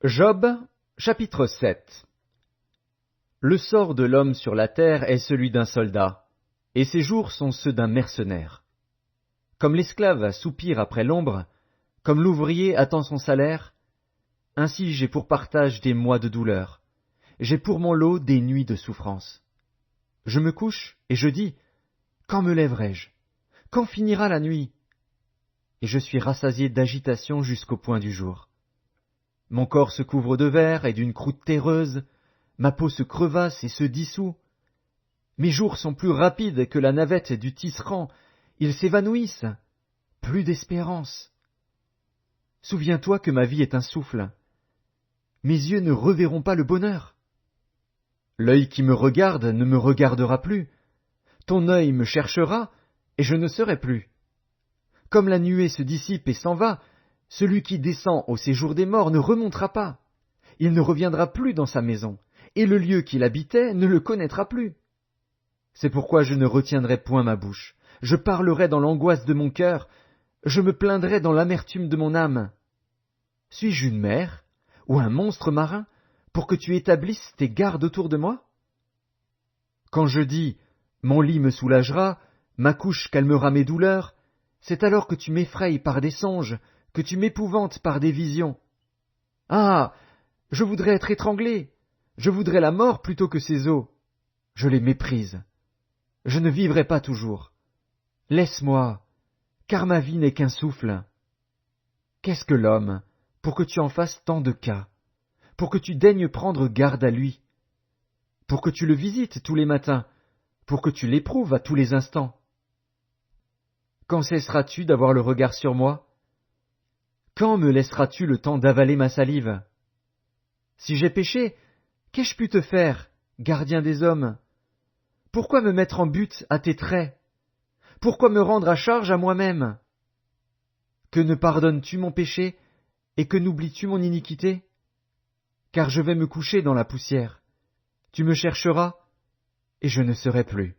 Job, chapitre 7. Le sort de l'homme sur la terre est celui d'un soldat, et ses jours sont ceux d'un mercenaire. Comme l'esclave soupire après l'ombre, comme l'ouvrier attend son salaire, ainsi j'ai pour partage des mois de douleur, j'ai pour mon lot des nuits de souffrance. Je me couche et je dis, quand me lèverai-je? Quand finira la nuit? Et je suis rassasié d'agitation jusqu'au point du jour. Mon corps se couvre de verre et d'une croûte terreuse, ma peau se crevasse et se dissout. Mes jours sont plus rapides que la navette du tisserand, ils s'évanouissent, plus d'espérance. Souviens-toi que ma vie est un souffle. Mes yeux ne reverront pas le bonheur. L'œil qui me regarde ne me regardera plus. Ton œil me cherchera, et je ne serai plus. Comme la nuée se dissipe et s'en va, celui qui descend au séjour des morts ne remontera pas. Il ne reviendra plus dans sa maison, et le lieu qu'il habitait ne le connaîtra plus. C'est pourquoi je ne retiendrai point ma bouche. Je parlerai dans l'angoisse de mon cœur, je me plaindrai dans l'amertume de mon âme. Suis-je une mer, ou un monstre marin, pour que tu établisses tes gardes autour de moi? Quand je dis, mon lit me soulagera, ma couche calmera mes douleurs, c'est alors que tu m'effrayes par des songes, que tu m'épouvantes par des visions. Ah! Je voudrais être étranglé, je voudrais la mort plutôt que ces eaux. Je les méprise. Je ne vivrai pas toujours. Laisse-moi, car ma vie n'est qu'un souffle. Qu'est-ce que l'homme, pour que tu en fasses tant de cas, pour que tu daignes prendre garde à lui, pour que tu le visites tous les matins, pour que tu l'éprouves à tous les instants? Quand cesseras-tu d'avoir le regard sur moi? Quand me laisseras-tu le temps d'avaler ma salive? Si j'ai péché, qu'ai-je pu te faire, gardien des hommes? Pourquoi me mettre en butte à tes traits? Pourquoi me rendre à charge à moi-même? Que ne pardonnes-tu mon péché, et que n'oublies-tu mon iniquité? Car je vais me coucher dans la poussière. Tu me chercheras, et je ne serai plus.